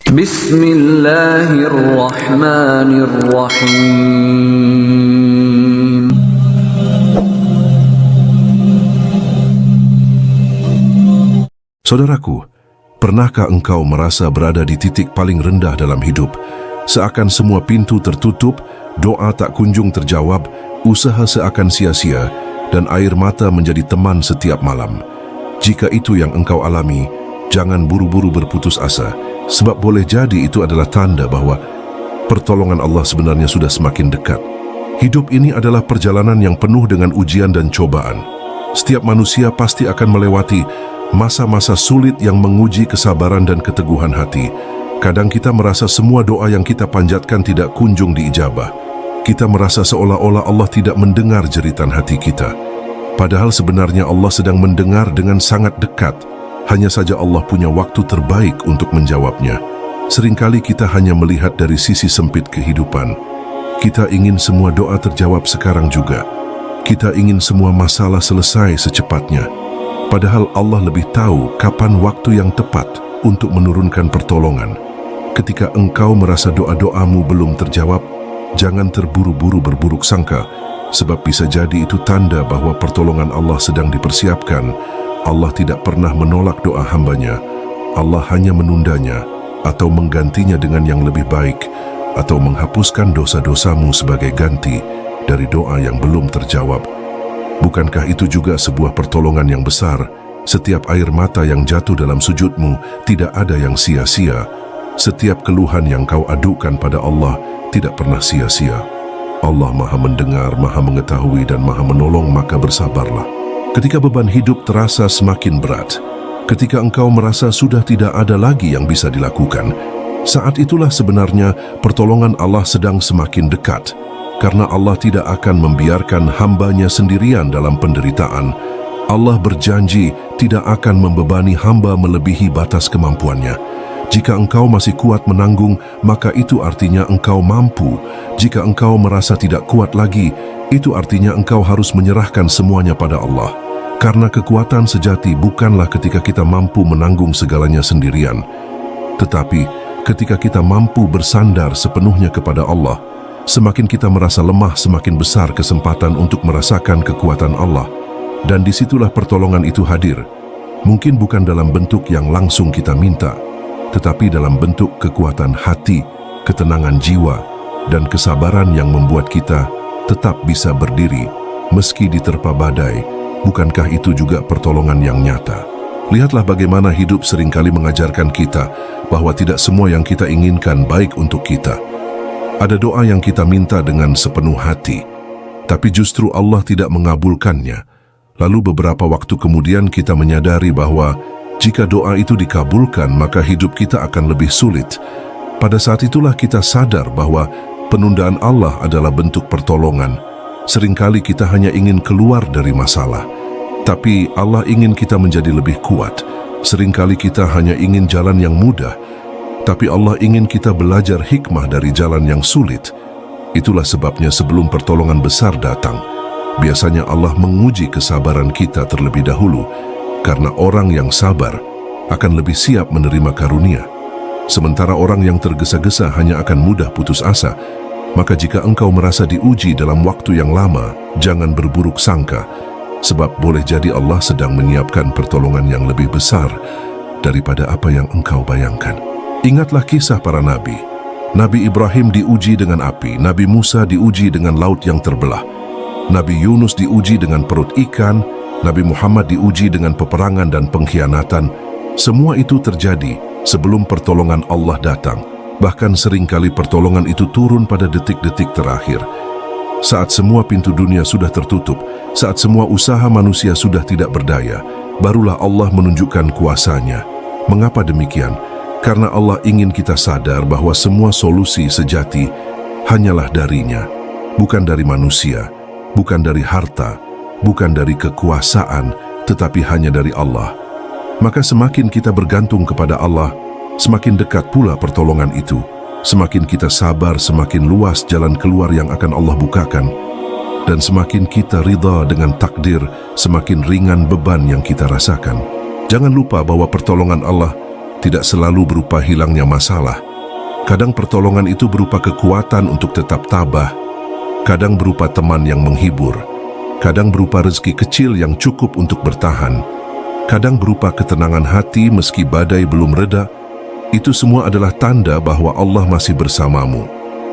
Bismillahirrahmanirrahim. Saudaraku, pernahkah engkau merasa berada di titik paling rendah dalam hidup? Seakan semua pintu tertutup, doa tak kunjung terjawab, usaha seakan sia-sia, dan air mata menjadi teman setiap malam. Jika itu yang engkau alami, jangan buru-buru berputus asa, sebab boleh jadi itu adalah tanda bahwa pertolongan Allah sebenarnya sudah semakin dekat. Hidup ini adalah perjalanan yang penuh dengan ujian dan cobaan. Setiap manusia pasti akan melewati masa-masa sulit yang menguji kesabaran dan keteguhan hati. Kadang kita merasa semua doa yang kita panjatkan tidak kunjung diijabah. Kita merasa seolah-olah Allah tidak mendengar jeritan hati kita. Padahal sebenarnya Allah sedang mendengar dengan sangat dekat. Hanya saja Allah punya waktu terbaik untuk menjawabnya. Seringkali kita hanya melihat dari sisi sempit kehidupan. Kita ingin semua doa terjawab sekarang juga. Kita ingin semua masalah selesai secepatnya. Padahal Allah lebih tahu kapan waktu yang tepat untuk menurunkan pertolongan. Ketika engkau merasa doa-doamu belum terjawab, jangan terburu-buru berburuk sangka, sebab bisa jadi itu tanda bahwa pertolongan Allah sedang dipersiapkan. Allah tidak pernah menolak doa hambanya. Allah hanya menundanya atau menggantinya dengan yang lebih baik, atau menghapuskan dosa-dosamu sebagai ganti dari doa yang belum terjawab. Bukankah itu juga sebuah pertolongan yang besar? Setiap air mata yang jatuh dalam sujudmu tidak ada yang sia-sia. Setiap keluhan yang kau adukan pada Allah tidak pernah sia-sia. Allah Maha mendengar, Maha mengetahui, dan Maha menolong, maka bersabarlah. Ketika beban hidup terasa semakin berat, ketika engkau merasa sudah tidak ada lagi yang bisa dilakukan, saat itulah sebenarnya pertolongan Allah sedang semakin dekat. Karena Allah tidak akan membiarkan hambanya sendirian dalam penderitaan. Allah berjanji tidak akan membebani hamba melebihi batas kemampuannya. Jika engkau masih kuat menanggung, maka itu artinya engkau mampu. Jika engkau merasa tidak kuat lagi, itu artinya engkau harus menyerahkan semuanya pada Allah. Karena kekuatan sejati bukanlah ketika kita mampu menanggung segalanya sendirian, tetapi ketika kita mampu bersandar sepenuhnya kepada Allah. Semakin kita merasa lemah, semakin besar kesempatan untuk merasakan kekuatan Allah. Dan disitulah pertolongan itu hadir. Mungkin bukan dalam bentuk yang langsung kita minta, tetapi dalam bentuk kekuatan hati, ketenangan jiwa, dan kesabaran yang membuat kita tetap bisa berdiri meski diterpa badai. Bukankah itu juga pertolongan yang nyata? Lihatlah bagaimana hidup seringkali mengajarkan kita bahwa tidak semua yang kita inginkan baik untuk kita. Ada doa yang kita minta dengan sepenuh hati, tapi justru Allah tidak mengabulkannya. Lalu beberapa waktu kemudian kita menyadari bahwa jika doa itu dikabulkan, maka hidup kita akan lebih sulit. Pada saat itulah kita sadar bahwa penundaan Allah adalah bentuk pertolongan. Seringkali kita hanya ingin keluar dari masalah, tapi Allah ingin kita menjadi lebih kuat. Seringkali kita hanya ingin jalan yang mudah, tapi Allah ingin kita belajar hikmah dari jalan yang sulit. Itulah sebabnya sebelum pertolongan besar datang, biasanya Allah menguji kesabaran kita terlebih dahulu, karena orang yang sabar akan lebih siap menerima karunia. Sementara orang yang tergesa-gesa hanya akan mudah putus asa. Maka jika engkau merasa diuji dalam waktu yang lama, jangan berburuk sangka, sebab boleh jadi Allah sedang menyiapkan pertolongan yang lebih besar daripada apa yang engkau bayangkan. Ingatlah kisah para nabi. Nabi Ibrahim diuji dengan api, Nabi Musa diuji dengan laut yang terbelah, Nabi Yunus diuji dengan perut ikan, Nabi Muhammad diuji dengan peperangan dan pengkhianatan. Semua itu terjadi sebelum pertolongan Allah datang. Bahkan seringkali pertolongan itu turun pada detik-detik terakhir. Saat semua pintu dunia sudah tertutup, saat semua usaha manusia sudah tidak berdaya, barulah Allah menunjukkan kuasa-Nya. Mengapa demikian? Karena Allah ingin kita sadar bahwa semua solusi sejati hanyalah dari-Nya, bukan dari manusia, bukan dari harta, bukan dari kekuasaan, tetapi hanya dari Allah. Maka semakin kita bergantung kepada Allah, semakin dekat pula pertolongan itu. Semakin kita sabar, semakin luas jalan keluar yang akan Allah bukakan. Dan semakin kita ridha dengan takdir, semakin ringan beban yang kita rasakan. Jangan lupa bahwa pertolongan Allah tidak selalu berupa hilangnya masalah. Kadang pertolongan itu berupa kekuatan untuk tetap tabah, kadang berupa teman yang menghibur, kadang berupa rezeki kecil yang cukup untuk bertahan, kadang berupa ketenangan hati meski badai belum reda. Itu semua adalah tanda bahwa Allah masih bersamamu.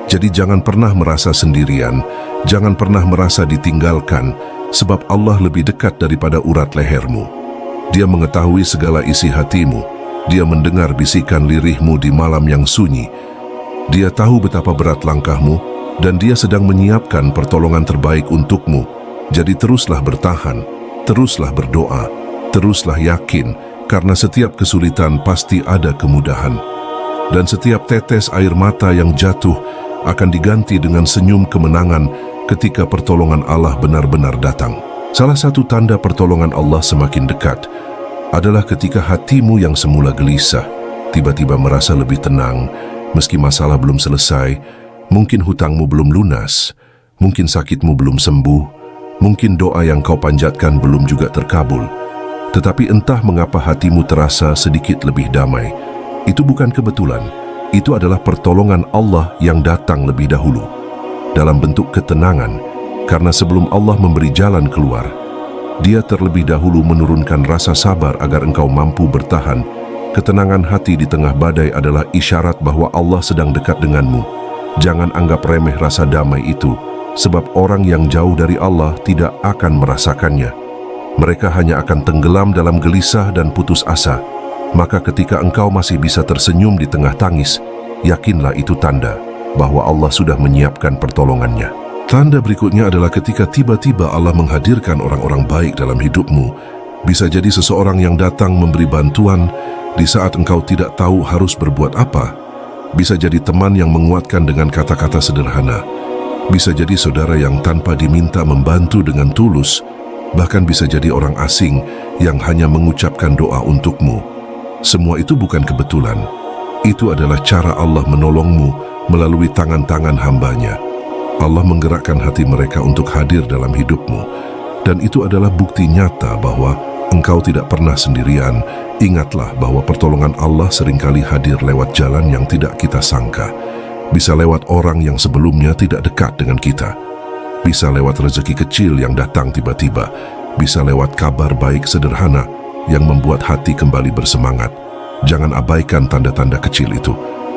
Jadi jangan pernah merasa sendirian, jangan pernah merasa ditinggalkan, sebab Allah lebih dekat daripada urat lehermu. Dia mengetahui segala isi hatimu. Dia mendengar bisikan lirihmu di malam yang sunyi. Dia tahu betapa berat langkahmu, dan Dia sedang menyiapkan pertolongan terbaik untukmu. Jadi teruslah bertahan, teruslah berdoa, teruslah yakin, karena setiap kesulitan pasti ada kemudahan. Dan setiap tetes air mata yang jatuh akan diganti dengan senyum kemenangan ketika pertolongan Allah benar-benar datang. Salah satu tanda pertolongan Allah semakin dekat adalah ketika hatimu yang semula gelisah tiba-tiba merasa lebih tenang, meski masalah belum selesai, mungkin hutangmu belum lunas, mungkin sakitmu belum sembuh, mungkin doa yang kau panjatkan belum juga terkabul. Tetapi entah mengapa hatimu terasa sedikit lebih damai. Itu bukan kebetulan, itu adalah pertolongan Allah yang datang lebih dahulu dalam bentuk ketenangan, karena sebelum Allah memberi jalan keluar, Dia terlebih dahulu menurunkan rasa sabar agar engkau mampu bertahan. Ketenangan hati di tengah badai adalah isyarat bahwa Allah sedang dekat denganmu. Jangan anggap remeh rasa damai itu, sebab orang yang jauh dari Allah tidak akan merasakannya. Mereka hanya akan tenggelam dalam gelisah dan putus asa. Maka ketika engkau masih bisa tersenyum di tengah tangis, yakinlah itu tanda bahwa Allah sudah menyiapkan pertolongannya. Tanda berikutnya adalah ketika tiba-tiba Allah menghadirkan orang-orang baik dalam hidupmu. Bisa jadi seseorang yang datang memberi bantuan di saat engkau tidak tahu harus berbuat apa. Bisa jadi teman yang menguatkan dengan kata-kata sederhana. Bisa jadi saudara yang tanpa diminta membantu dengan tulus. Bahkan bisa jadi orang asing yang hanya mengucapkan doa untukmu. Semua itu bukan kebetulan. Itu adalah cara Allah menolongmu melalui tangan-tangan hamba-Nya. Allah menggerakkan hati mereka untuk hadir dalam hidupmu. Dan itu adalah bukti nyata bahwa engkau tidak pernah sendirian. Ingatlah bahwa pertolongan Allah seringkali hadir lewat jalan yang tidak kita sangka. Bisa lewat orang yang sebelumnya tidak dekat dengan kita. Bisa lewat rezeki kecil yang datang tiba-tiba. Bisa lewat kabar baik sederhana yang membuat hati kembali bersemangat. Jangan abaikan tanda-tanda kecil itu,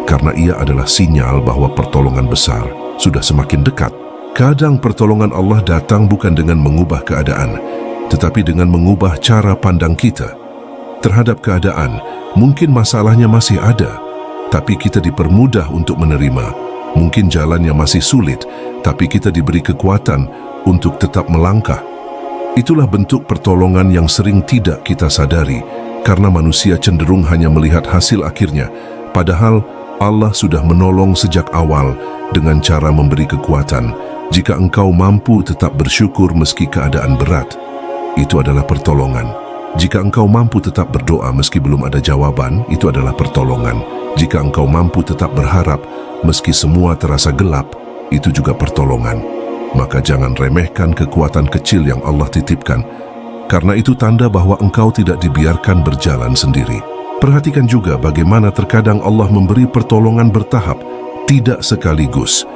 karena ia adalah sinyal bahwa pertolongan besar sudah semakin dekat. Kadang pertolongan Allah datang bukan dengan mengubah keadaan, tetapi dengan mengubah cara pandang kita terhadap keadaan. Mungkin masalahnya masih ada, tapi kita dipermudah untuk menerima. Mungkin jalannya masih sulit, tapi kita diberi kekuatan untuk tetap melangkah. Itulah bentuk pertolongan yang sering tidak kita sadari, karena manusia cenderung hanya melihat hasil akhirnya, padahal Allah sudah menolong sejak awal dengan cara memberi kekuatan. Jika engkau mampu tetap bersyukur meski keadaan berat, itu adalah pertolongan. Jika engkau mampu tetap berdoa meski belum ada jawaban, itu adalah pertolongan. Jika engkau mampu tetap berharap meski semua terasa gelap, itu juga pertolongan. Maka jangan remehkan kekuatan kecil yang Allah titipkan, karena itu tanda bahwa engkau tidak dibiarkan berjalan sendiri. Perhatikan juga bagaimana terkadang Allah memberi pertolongan bertahap, tidak sekaligus.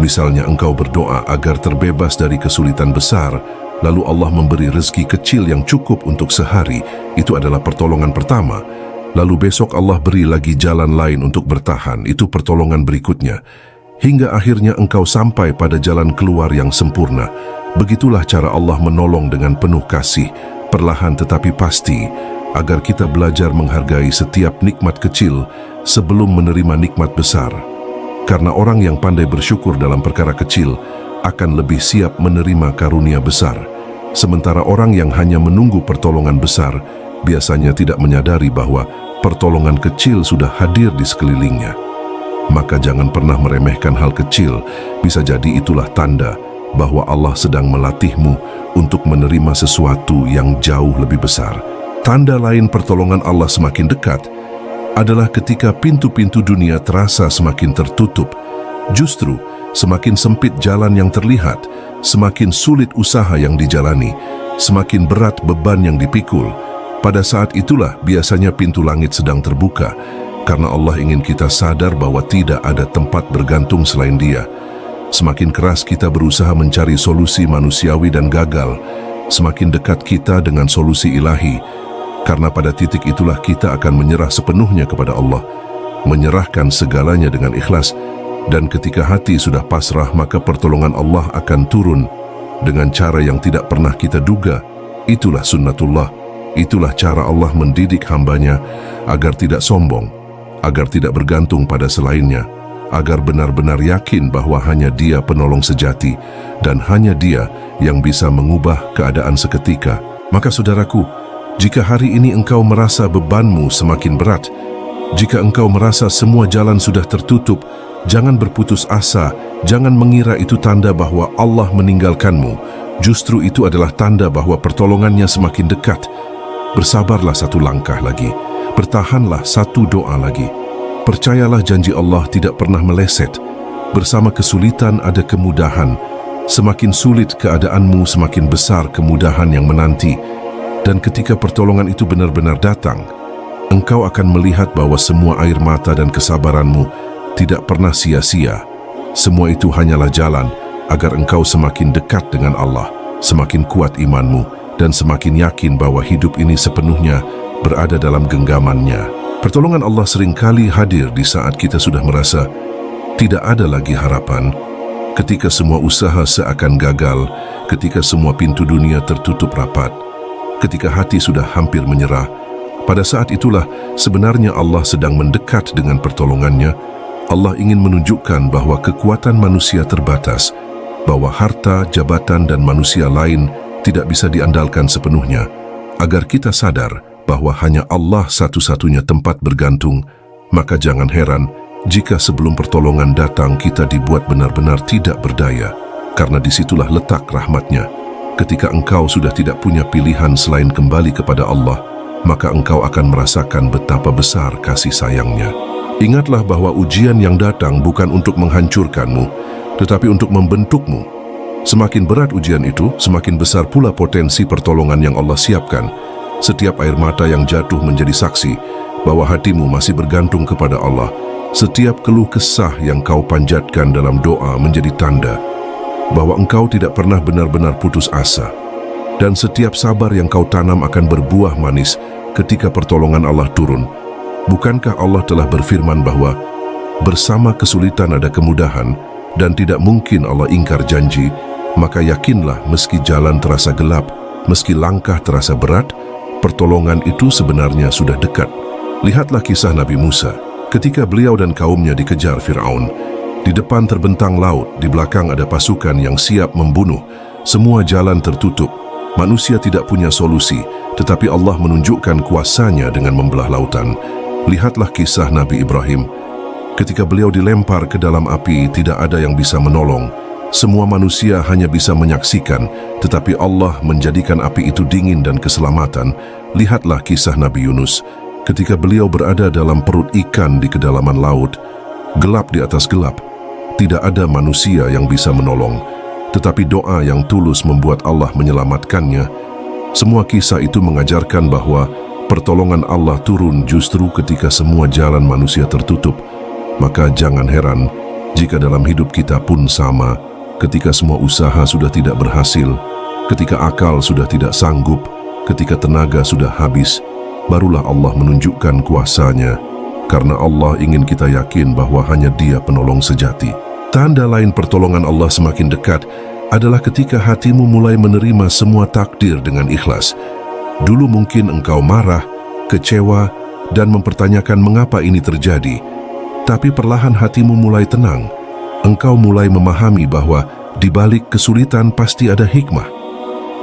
Misalnya engkau berdoa agar terbebas dari kesulitan besar, lalu Allah memberi rezeki kecil yang cukup untuk sehari. Itu adalah pertolongan pertama. Lalu besok Allah beri lagi jalan lain untuk bertahan. Itu pertolongan berikutnya. Hingga akhirnya engkau sampai pada jalan keluar yang sempurna. Begitulah cara Allah menolong dengan penuh kasih, perlahan tetapi pasti, agar kita belajar menghargai setiap nikmat kecil sebelum menerima nikmat besar. Karena orang yang pandai bersyukur dalam perkara kecil akan lebih siap menerima karunia besar. Sementara orang yang hanya menunggu pertolongan besar biasanya tidak menyadari bahwa pertolongan kecil sudah hadir di sekelilingnya. Maka jangan pernah meremehkan hal kecil. Bisa jadi itulah tanda bahwa Allah sedang melatihmu untuk menerima sesuatu yang jauh lebih besar. Tanda lain pertolongan Allah semakin dekat adalah ketika pintu-pintu dunia terasa semakin tertutup. Justru semakin sempit jalan yang terlihat, semakin sulit usaha yang dijalani, semakin berat beban yang dipikul. Pada saat itulah biasanya pintu langit sedang terbuka, karena Allah ingin kita sadar bahwa tidak ada tempat bergantung selain Dia. Semakin keras kita berusaha mencari solusi manusiawi dan gagal, semakin dekat kita dengan solusi ilahi, karena pada titik itulah kita akan menyerah sepenuhnya kepada Allah, menyerahkan segalanya dengan ikhlas, dan ketika hati sudah pasrah, maka pertolongan Allah akan turun dengan cara yang tidak pernah kita duga. Itulah sunnatullah. Itulah cara Allah mendidik hambanya agar tidak sombong, agar tidak bergantung pada selainnya, agar benar-benar yakin bahwa hanya Dia penolong sejati dan hanya Dia yang bisa mengubah keadaan seketika. Maka saudaraku, jika hari ini engkau merasa bebanmu semakin berat, jika engkau merasa semua jalan sudah tertutup, jangan berputus asa, jangan mengira itu tanda bahwa Allah meninggalkanmu. Justru itu adalah tanda bahwa pertolongannya semakin dekat. Bersabarlah satu langkah lagi, bertahanlah satu doa lagi. Percayalah janji Allah tidak pernah meleset. Bersama kesulitan ada kemudahan. Semakin sulit keadaanmu, semakin besar kemudahan yang menanti. Dan ketika pertolongan itu benar-benar datang, engkau akan melihat bahwa semua air mata dan kesabaranmu tidak pernah sia-sia. Semua itu hanyalah jalan agar engkau semakin dekat dengan Allah, semakin kuat imanmu, dan semakin yakin bahwa hidup ini sepenuhnya berada dalam genggamannya. Pertolongan Allah seringkali hadir di saat kita sudah merasa tidak ada lagi harapan, ketika semua usaha seakan gagal, ketika semua pintu dunia tertutup rapat, ketika hati sudah hampir menyerah. Pada saat itulah sebenarnya Allah sedang mendekat dengan pertolongannya. Allah ingin menunjukkan bahwa kekuatan manusia terbatas, bahwa harta, jabatan, dan manusia lain tidak bisa diandalkan sepenuhnya, agar kita sadar bahwa hanya Allah satu-satunya tempat bergantung. Maka jangan heran jika sebelum pertolongan datang kita dibuat benar-benar tidak berdaya, karena disitulah letak rahmatnya. Ketika engkau sudah tidak punya pilihan selain kembali kepada Allah, maka engkau akan merasakan betapa besar kasih sayangnya. Ingatlah bahwa ujian yang datang bukan untuk menghancurkanmu, tetapi untuk membentukmu. Semakin berat ujian itu, semakin besar pula potensi pertolongan yang Allah siapkan. Setiap air mata yang jatuh menjadi saksi bahwa hatimu masih bergantung kepada Allah. Setiap keluh kesah yang kau panjatkan dalam doa menjadi tanda bahwa engkau tidak pernah benar-benar putus asa. Dan setiap sabar yang kau tanam akan berbuah manis ketika pertolongan Allah turun. Bukankah Allah telah berfirman bahwa bersama kesulitan ada kemudahan, dan tidak mungkin Allah ingkar janji? Maka yakinlah, meski jalan terasa gelap, meski langkah terasa berat, pertolongan itu sebenarnya sudah dekat. Lihatlah kisah Nabi Musa. Ketika beliau dan kaumnya dikejar Fir'aun, di depan terbentang laut, di belakang ada pasukan yang siap membunuh. Semua jalan tertutup. Manusia tidak punya solusi, tetapi Allah menunjukkan kuasanya dengan membelah lautan. Lihatlah kisah Nabi Ibrahim. Ketika beliau dilempar ke dalam api, tidak ada yang bisa menolong. Semua manusia hanya bisa menyaksikan, tetapi Allah menjadikan api itu dingin dan keselamatan. Lihatlah kisah Nabi Yunus. Ketika beliau berada dalam perut ikan di kedalaman laut, gelap di atas gelap, tidak ada manusia yang bisa menolong. Tetapi doa yang tulus membuat Allah menyelamatkannya. Semua kisah itu mengajarkan bahwa pertolongan Allah turun justru ketika semua jalan manusia tertutup. Maka jangan heran jika dalam hidup kita pun sama. Ketika semua usaha sudah tidak berhasil, ketika akal sudah tidak sanggup, ketika tenaga sudah habis, barulah Allah menunjukkan kuasanya, karena Allah ingin kita yakin bahwa hanya Dia penolong sejati. Tanda lain pertolongan Allah semakin dekat adalah ketika hatimu mulai menerima semua takdir dengan ikhlas. Dulu mungkin engkau marah, kecewa, dan mempertanyakan mengapa ini terjadi. Tapi perlahan hatimu mulai tenang. Engkau mulai memahami bahwa di balik kesulitan pasti ada hikmah.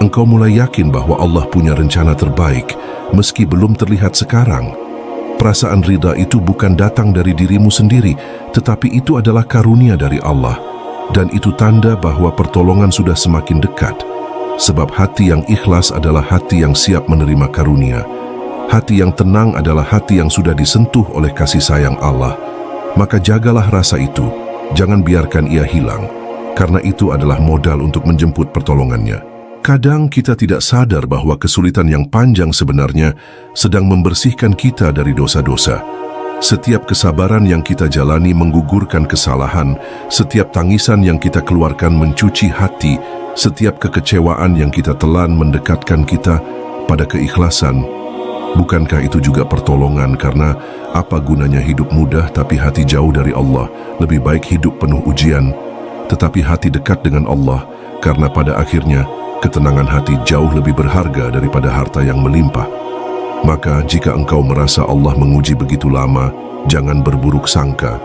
Engkau mulai yakin bahwa Allah punya rencana terbaik, meski belum terlihat sekarang. Perasaan ridha itu bukan datang dari dirimu sendiri, tetapi itu adalah karunia dari Allah. Dan itu tanda bahwa pertolongan sudah semakin dekat. Sebab hati yang ikhlas adalah hati yang siap menerima karunia. Hati yang tenang adalah hati yang sudah disentuh oleh kasih sayang Allah. Maka jagalah rasa itu. Jangan biarkan ia hilang, karena itu adalah modal untuk menjemput pertolongannya. Kadang kita tidak sadar bahwa kesulitan yang panjang sebenarnya sedang membersihkan kita dari dosa-dosa. Setiap kesabaran yang kita jalani menggugurkan kesalahan, setiap tangisan yang kita keluarkan mencuci hati, setiap kekecewaan yang kita telan mendekatkan kita pada keikhlasan. Bukankah itu juga pertolongan? Karena apa gunanya hidup mudah tapi hati jauh dari Allah? Lebih baik hidup penuh ujian, tetapi hati dekat dengan Allah, karena pada akhirnya ketenangan hati jauh lebih berharga daripada harta yang melimpah. Maka jika engkau merasa Allah menguji begitu lama, jangan berburuk sangka,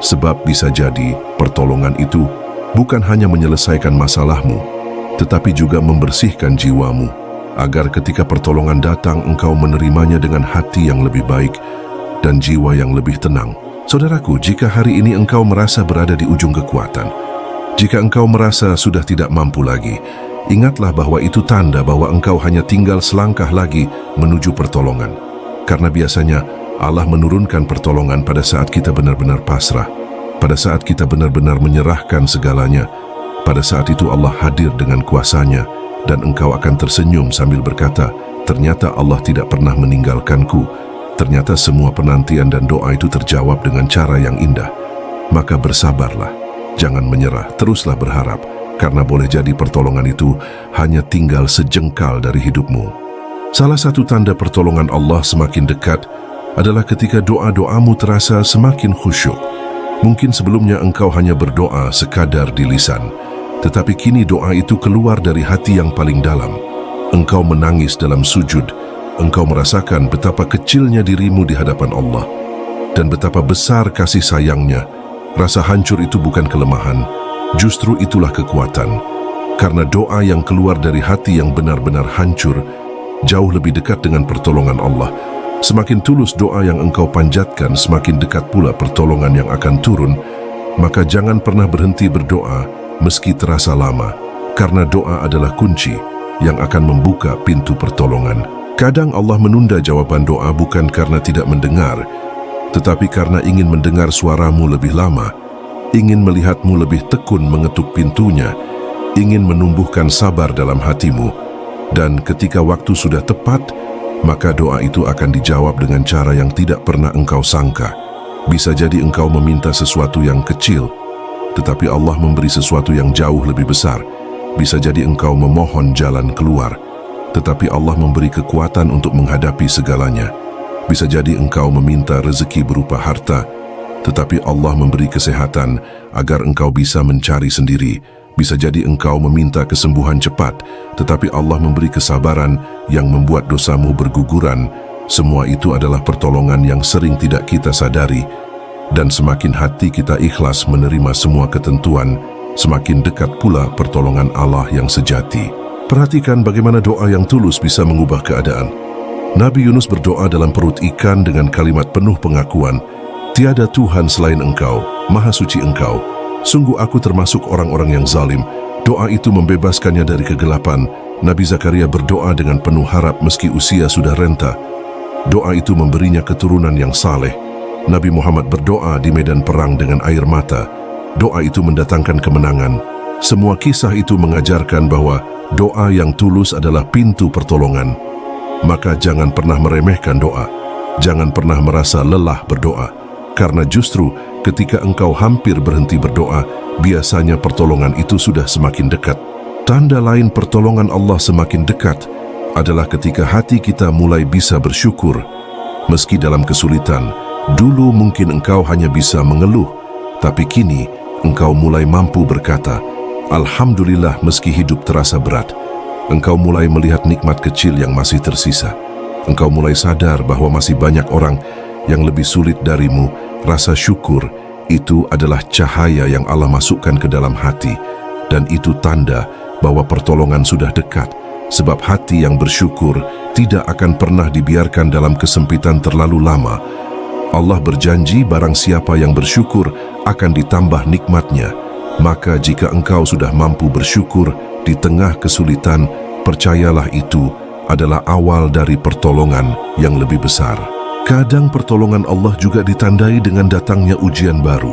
sebab bisa jadi pertolongan itu bukan hanya menyelesaikan masalahmu, tetapi juga membersihkan jiwamu, agar ketika pertolongan datang engkau menerimanya dengan hati yang lebih baik dan jiwa yang lebih tenang. Saudaraku, jika hari ini engkau merasa berada di ujung kekuatan, jika engkau merasa sudah tidak mampu lagi, ingatlah bahwa itu tanda bahwa engkau hanya tinggal selangkah lagi menuju pertolongan. Karena biasanya Allah menurunkan pertolongan pada saat kita benar-benar pasrah, pada saat kita benar-benar menyerahkan segalanya. Pada saat itu Allah hadir dengan kuasanya dan engkau akan tersenyum sambil berkata, ternyata Allah tidak pernah meninggalkanku. Ternyata semua penantian dan doa itu terjawab dengan cara yang indah. Maka bersabarlah, jangan menyerah, teruslah berharap, karena boleh jadi pertolongan itu hanya tinggal sejengkal dari hidupmu. Salah satu tanda pertolongan Allah semakin dekat adalah ketika doa-doamu terasa semakin khusyuk. Mungkin sebelumnya engkau hanya berdoa sekadar di lisan, tetapi kini doa itu keluar dari hati yang paling dalam. Engkau menangis dalam sujud, engkau merasakan betapa kecilnya dirimu di hadapan Allah, dan betapa besar kasih sayangnya. Rasa hancur itu bukan kelemahan, justru itulah kekuatan. Karena doa yang keluar dari hati yang benar-benar hancur jauh lebih dekat dengan pertolongan Allah. Semakin tulus doa yang engkau panjatkan, semakin dekat pula pertolongan yang akan turun. Maka jangan pernah berhenti berdoa meski terasa lama, karena doa adalah kunci yang akan membuka pintu pertolongan. Kadang Allah menunda jawaban doa bukan karena tidak mendengar, tetapi karena ingin mendengar suaramu lebih lama, ingin melihatmu lebih tekun mengetuk pintunya, ingin menumbuhkan sabar dalam hatimu. Dan ketika waktu sudah tepat, maka doa itu akan dijawab dengan cara yang tidak pernah engkau sangka. Bisa jadi engkau meminta sesuatu yang kecil, tetapi Allah memberi sesuatu yang jauh lebih besar. Bisa jadi engkau memohon jalan keluar, tetapi Allah memberi kekuatan untuk menghadapi segalanya. Bisa jadi engkau meminta rezeki berupa harta, tetapi Allah memberi kesehatan agar engkau bisa mencari sendiri. Bisa jadi engkau meminta kesembuhan cepat, tetapi Allah memberi kesabaran yang membuat dosamu berguguran. Semua itu adalah pertolongan yang sering tidak kita sadari. Dan semakin hati kita ikhlas menerima semua ketentuan, semakin dekat pula pertolongan Allah yang sejati. Perhatikan bagaimana doa yang tulus bisa mengubah keadaan. Nabi Yunus berdoa dalam perut ikan dengan kalimat penuh pengakuan, "Tiada Tuhan selain Engkau, Maha Suci Engkau. Sungguh aku termasuk orang-orang yang zalim." Doa itu membebaskannya dari kegelapan. Nabi Zakaria berdoa dengan penuh harap meski usia sudah renta. Doa itu memberinya keturunan yang saleh. Nabi Muhammad berdoa di medan perang dengan air mata. Doa itu mendatangkan kemenangan. Semua kisah itu mengajarkan bahwa doa yang tulus adalah pintu pertolongan. Maka jangan pernah meremehkan doa. Jangan pernah merasa lelah berdoa. Karena justru ketika engkau hampir berhenti berdoa, biasanya pertolongan itu sudah semakin dekat. Tanda lain pertolongan Allah semakin dekat adalah ketika hati kita mulai bisa bersyukur. Meski dalam kesulitan, dulu mungkin engkau hanya bisa mengeluh, tapi kini engkau mulai mampu berkata, "Alhamdulillah." Meski hidup terasa berat, engkau mulai melihat nikmat kecil yang masih tersisa. Engkau mulai sadar bahwa masih banyak orang yang lebih sulit darimu. Rasa syukur itu adalah cahaya yang Allah masukkan ke dalam hati, dan itu tanda bahwa pertolongan sudah dekat. Sebab hati yang bersyukur tidak akan pernah dibiarkan dalam kesempitan terlalu lama. Allah berjanji barang siapa yang bersyukur akan ditambah nikmatnya. Maka jika engkau sudah mampu bersyukur di tengah kesulitan, percayalah itu adalah awal dari pertolongan yang lebih besar. Kadang pertolongan Allah juga ditandai dengan datangnya ujian baru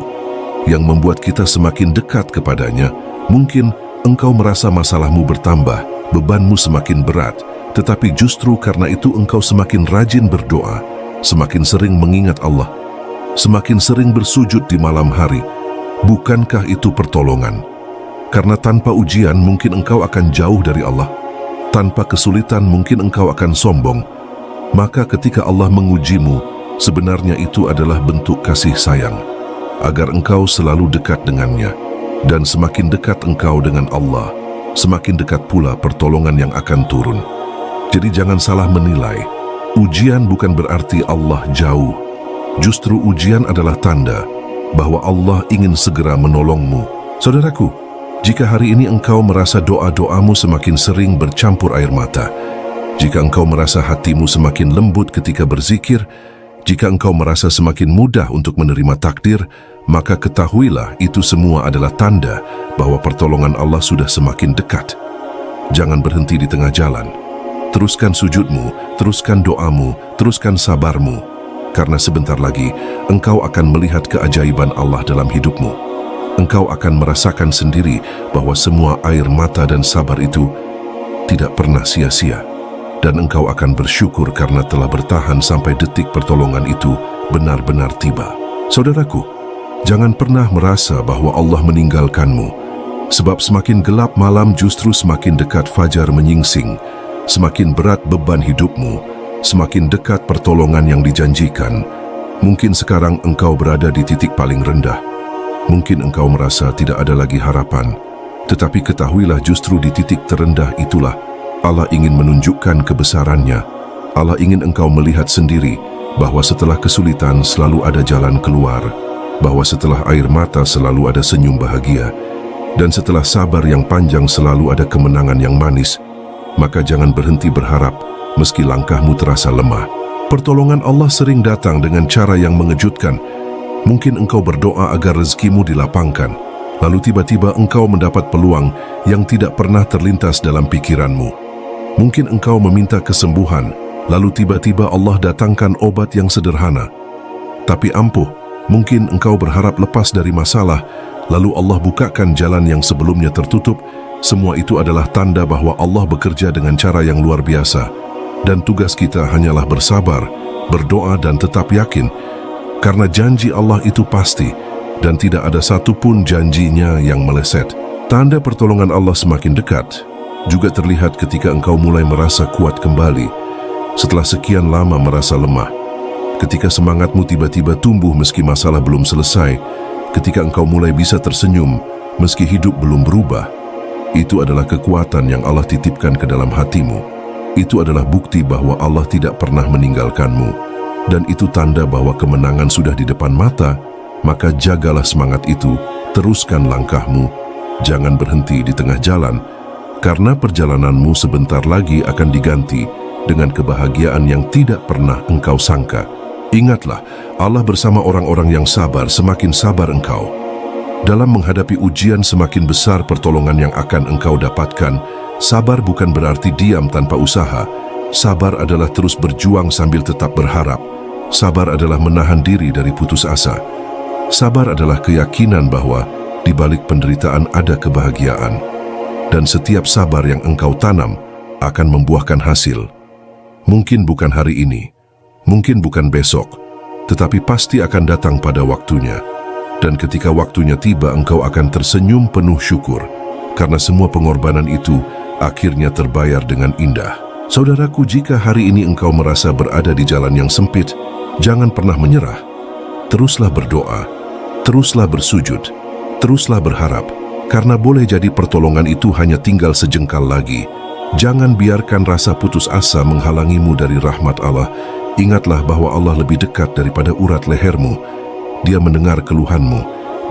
yang membuat kita semakin dekat kepadanya. Mungkin engkau merasa masalahmu bertambah bebanmu semakin berat, tetapi justru karena itu engkau semakin rajin berdoa, semakin sering mengingat Allah, semakin sering bersujud di malam hari. Bukankah itu pertolongan? Karena tanpa ujian mungkin engkau akan jauh dari Allah. Tanpa kesulitan mungkin engkau akan sombong. Maka ketika Allah mengujimu, sebenarnya itu adalah bentuk kasih sayang, agar engkau selalu dekat dengannya. Dan semakin dekat engkau dengan Allah, semakin dekat pula pertolongan yang akan turun. Jadi jangan salah menilai, ujian bukan berarti Allah jauh. Justru ujian adalah tanda bahwa Allah ingin segera menolongmu. Saudaraku, jika hari ini engkau merasa doa-doamu semakin sering bercampur air mata, jika engkau merasa hatimu semakin lembut ketika berzikir, jika engkau merasa semakin mudah untuk menerima takdir, maka ketahuilah itu semua adalah tanda bahwa pertolongan Allah sudah semakin dekat. Jangan berhenti di tengah jalan. Teruskan sujudmu, teruskan doamu, teruskan sabarmu, karena sebentar lagi engkau akan melihat keajaiban Allah dalam hidupmu. Engkau akan merasakan sendiri bahwa semua air mata dan sabar itu tidak pernah sia-sia. Dan engkau akan bersyukur karena telah bertahan sampai detik pertolongan itu benar-benar tiba. Saudaraku, jangan pernah merasa bahwa Allah meninggalkanmu, sebab semakin gelap malam justru semakin dekat fajar menyingsing, semakin berat beban hidupmu, semakin dekat pertolongan yang dijanjikan. Mungkin sekarang engkau berada di titik paling rendah. Mungkin engkau merasa tidak ada lagi harapan, tetapi ketahuilah justru di titik terendah itulah Allah ingin menunjukkan kebesarannya. Allah ingin engkau melihat sendiri bahwa setelah kesulitan selalu ada jalan keluar, bahwa setelah air mata selalu ada senyum bahagia, dan setelah sabar yang panjang selalu ada kemenangan yang manis. Maka jangan berhenti berharap meski langkahmu terasa lemah. Pertolongan Allah sering datang dengan cara yang mengejutkan. Mungkin engkau berdoa agar rezekimu dilapangkan, lalu tiba-tiba engkau mendapat peluang yang tidak pernah terlintas dalam pikiranmu. Mungkin engkau meminta kesembuhan, lalu tiba-tiba Allah datangkan obat yang sederhana. Tapi ampuh, mungkin engkau berharap lepas dari masalah, lalu Allah bukakan jalan yang sebelumnya tertutup. Semua itu adalah tanda bahwa Allah bekerja dengan cara yang luar biasa. Dan tugas kita hanyalah bersabar, berdoa dan tetap yakin, karena janji Allah itu pasti, dan tidak ada satupun janjinya yang meleset. Tanda pertolongan Allah semakin dekat juga terlihat ketika engkau mulai merasa kuat kembali setelah sekian lama merasa lemah. Ketika semangatmu tiba-tiba tumbuh meski masalah belum selesai, ketika engkau mulai bisa tersenyum meski hidup belum berubah. Itu adalah kekuatan yang Allah titipkan ke dalam hatimu. Itu adalah bukti bahwa Allah tidak pernah meninggalkanmu, dan itu tanda bahwa kemenangan sudah di depan mata. Maka jagalah semangat itu, teruskan langkahmu, jangan berhenti di tengah jalan, karena perjalananmu sebentar lagi akan diganti dengan kebahagiaan yang tidak pernah engkau sangka. Ingatlah, Allah bersama orang-orang yang sabar. Semakin sabar engkau dalam menghadapi ujian, semakin besar pertolongan yang akan engkau dapatkan. Sabar bukan berarti diam tanpa usaha. Sabar adalah terus berjuang sambil tetap berharap. Sabar adalah menahan diri dari putus asa. Sabar adalah keyakinan bahwa di balik penderitaan ada kebahagiaan. Dan setiap sabar yang engkau tanam akan membuahkan hasil. Mungkin bukan hari ini, mungkin bukan besok, tetapi pasti akan datang pada waktunya. Dan ketika waktunya tiba, engkau akan tersenyum penuh syukur, karena semua pengorbanan itu akhirnya terbayar dengan indah. Saudaraku, jika hari ini engkau merasa berada di jalan yang sempit, jangan pernah menyerah. Teruslah berdoa, teruslah bersujud, teruslah berharap, karena boleh jadi pertolongan itu hanya tinggal sejengkal lagi. Jangan biarkan rasa putus asa menghalangimu dari rahmat Allah. Ingatlah bahwa Allah lebih dekat daripada urat lehermu. Dia mendengar keluhanmu,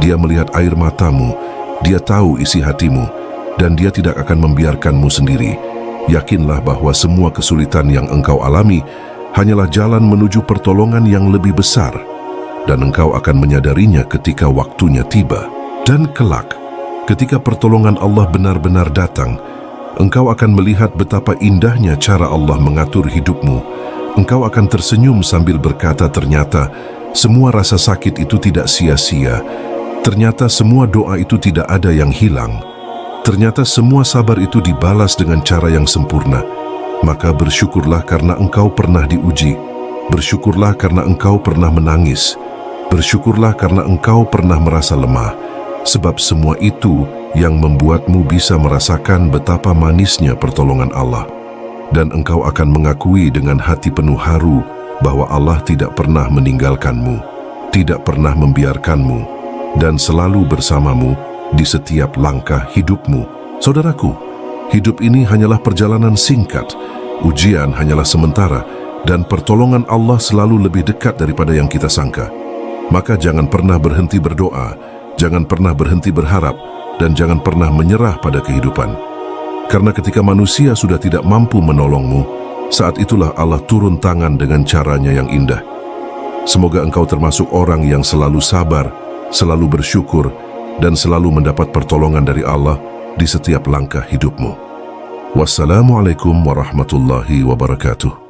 Dia melihat air matamu, Dia tahu isi hatimu, dan Dia tidak akan membiarkanmu sendiri. Yakinlah bahwa semua kesulitan yang engkau alami hanyalah jalan menuju pertolongan yang lebih besar, dan engkau akan menyadarinya ketika waktunya tiba. Dan kelak, ketika pertolongan Allah benar-benar datang, engkau akan melihat betapa indahnya cara Allah mengatur hidupmu. Engkau akan tersenyum sambil berkata, ternyata semua rasa sakit itu tidak sia-sia. Ternyata semua doa itu tidak ada yang hilang. Ternyata semua sabar itu dibalas dengan cara yang sempurna. Maka bersyukurlah karena engkau pernah diuji. Bersyukurlah karena engkau pernah menangis. Bersyukurlah karena engkau pernah merasa lemah. Sebab semua itu yang membuatmu bisa merasakan betapa manisnya pertolongan Allah. Dan engkau akan mengakui dengan hati penuh haru bahwa Allah tidak pernah meninggalkanmu, tidak pernah membiarkanmu, dan selalu bersamamu di setiap langkah hidupmu. Saudaraku, hidup ini hanyalah perjalanan singkat, ujian hanyalah sementara, dan pertolongan Allah selalu lebih dekat daripada yang kita sangka. Maka jangan pernah berhenti berdoa, jangan pernah berhenti berharap, dan jangan pernah menyerah pada kehidupan. Karena ketika manusia sudah tidak mampu menolongmu, saat itulah Allah turun tangan dengan caranya yang indah. Semoga engkau termasuk orang yang selalu sabar, selalu bersyukur, dan selalu mendapat pertolongan dari Allah di setiap langkah hidupmu. Wassalamualaikum warahmatullahi wabarakatuh.